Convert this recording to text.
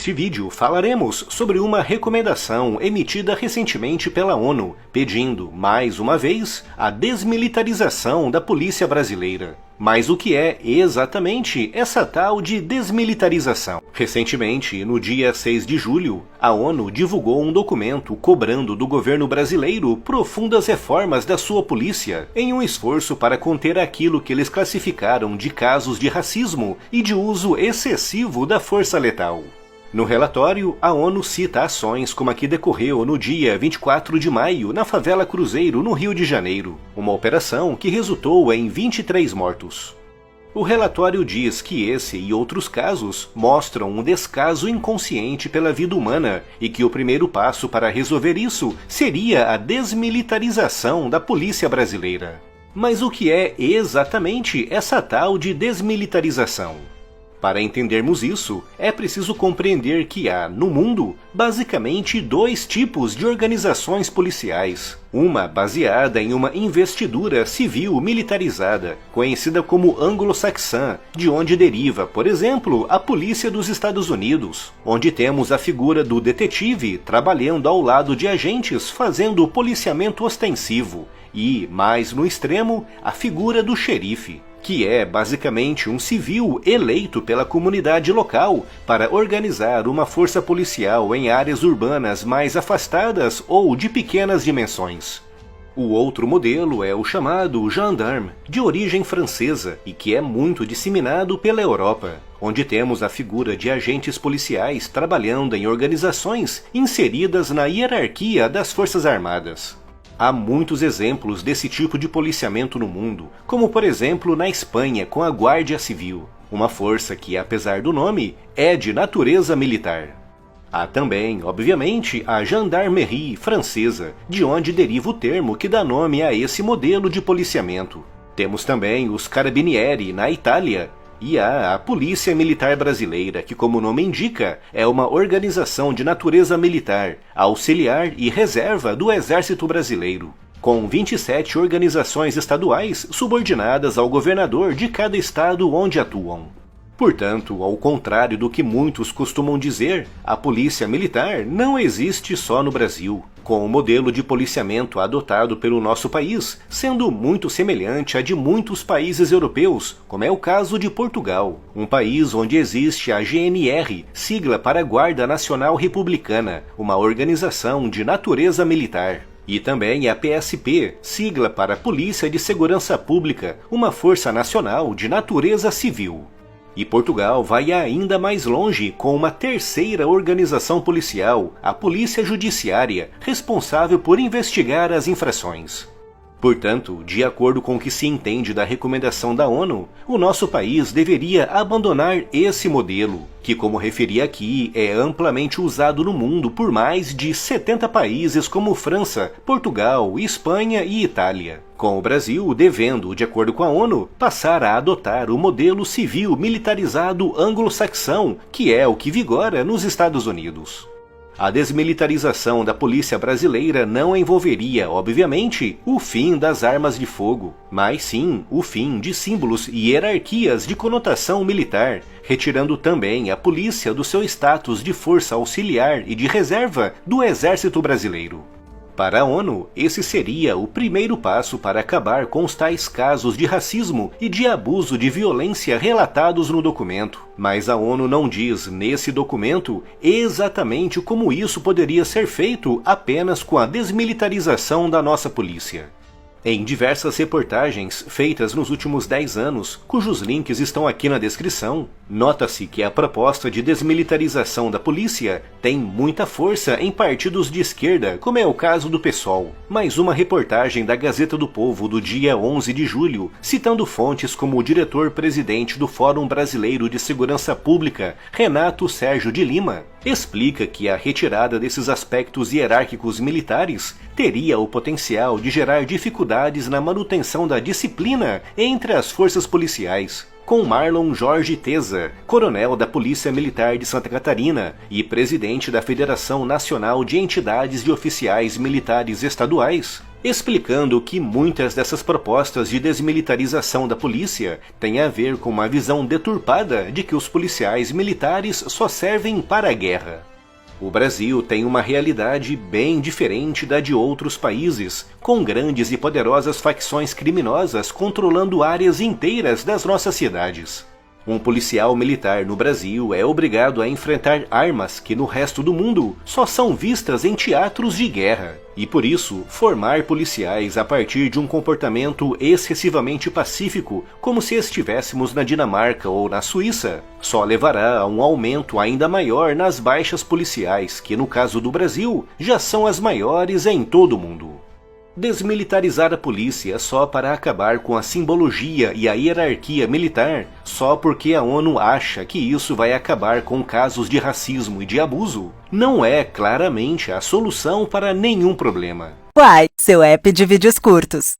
Neste vídeo falaremos sobre uma recomendação emitida recentemente pela ONU, pedindo, mais uma vez, a desmilitarização da polícia brasileira. Mas o que é exatamente essa tal de desmilitarização? Recentemente, no dia 6 de julho, a ONU divulgou um documento cobrando do governo brasileiro profundas reformas da sua polícia, em um esforço para conter aquilo que eles classificaram de casos de racismo e de uso excessivo da força letal. No relatório, a ONU cita ações como a que decorreu no dia 24 de maio na favela Cruzeiro, no Rio de Janeiro, uma operação que resultou em 23 mortos. O relatório diz que esse e outros casos mostram um descaso inconsciente pela vida humana e que o primeiro passo para resolver isso seria a desmilitarização da polícia brasileira. Mas o que é exatamente essa tal de desmilitarização? Para entendermos isso, é preciso compreender que há, no mundo, basicamente dois tipos de organizações policiais. Uma baseada em uma investidura civil militarizada, conhecida como anglo-saxã, de onde deriva, por exemplo, a polícia dos Estados Unidos, onde temos a figura do detetive trabalhando ao lado de agentes fazendo policiamento ostensivo, e, mais no extremo, a figura do xerife, que é basicamente um civil eleito pela comunidade local para organizar uma força policial em áreas urbanas mais afastadas ou de pequenas dimensões. O outro modelo é o chamado gendarme, de origem francesa e que é muito disseminado pela Europa, onde temos a figura de agentes policiais trabalhando em organizações inseridas na hierarquia das Forças Armadas. Há muitos exemplos desse tipo de policiamento no mundo, como por exemplo na Espanha com a Guardia Civil, uma força que, apesar do nome, é de natureza militar. Há também, obviamente, a gendarmerie francesa, de onde deriva o termo que dá nome a esse modelo de policiamento. Temos também os carabinieri na Itália, e há a Polícia Militar Brasileira, que, como o nome indica, é uma organização de natureza militar, auxiliar e reserva do Exército Brasileiro, com 27 organizações estaduais subordinadas ao governador de cada estado onde atuam. Portanto, ao contrário do que muitos costumam dizer, a polícia militar não existe só no Brasil, com o modelo de policiamento adotado pelo nosso país sendo muito semelhante a de muitos países europeus, como é o caso de Portugal, um país onde existe a GNR, sigla para Guarda Nacional Republicana, uma organização de natureza militar. E também a PSP, sigla para Polícia de Segurança Pública, uma força nacional de natureza civil. E Portugal vai ainda mais longe com uma terceira organização policial, a Polícia Judiciária, responsável por investigar as infrações. Portanto, de acordo com o que se entende da recomendação da ONU, o nosso país deveria abandonar esse modelo, que, como referi aqui, é amplamente usado no mundo por mais de 70 países como França, Portugal, Espanha e Itália, com o Brasil devendo, de acordo com a ONU, passar a adotar o modelo civil militarizado anglo-saxão, que é o que vigora nos Estados Unidos. A desmilitarização da polícia brasileira não envolveria, obviamente, o fim das armas de fogo, mas sim o fim de símbolos e hierarquias de conotação militar, retirando também a polícia do seu status de força auxiliar e de reserva do Exército Brasileiro. Para a ONU, esse seria o primeiro passo para acabar com os tais casos de racismo e de abuso de violência relatados no documento. Mas a ONU não diz, nesse documento, exatamente como isso poderia ser feito apenas com a desmilitarização da nossa polícia. Em diversas reportagens feitas nos últimos 10 anos, cujos links estão aqui na descrição, nota-se que a proposta de desmilitarização da polícia tem muita força em partidos de esquerda, como é o caso do PSOL. Mais uma reportagem da Gazeta do Povo do dia 11 de julho, citando fontes como o diretor-presidente do Fórum Brasileiro de Segurança Pública, Renato Sérgio de Lima, explica que a retirada desses aspectos hierárquicos militares teria o potencial de gerar dificuldades na manutenção da disciplina entre as forças policiais, com Marlon Jorge Teza, coronel da Polícia Militar de Santa Catarina e presidente da Federação Nacional de Entidades de Oficiais Militares Estaduais, explicando que muitas dessas propostas de desmilitarização da polícia têm a ver com uma visão deturpada de que os policiais militares só servem para a guerra. O Brasil tem uma realidade bem diferente da de outros países, com grandes e poderosas facções criminosas controlando áreas inteiras das nossas cidades. Um policial militar no Brasil é obrigado a enfrentar armas que no resto do mundo só são vistas em teatros de guerra. E por isso, formar policiais a partir de um comportamento excessivamente pacífico, como se estivéssemos na Dinamarca ou na Suíça, só levará a um aumento ainda maior nas baixas policiais, que no caso do Brasil, já são as maiores em todo o mundo. Desmilitarizar a polícia só para acabar com a simbologia e a hierarquia militar, só porque a ONU acha que isso vai acabar com casos de racismo e de abuso, não é claramente a solução para nenhum problema. Uai, seu app de vídeos curtos.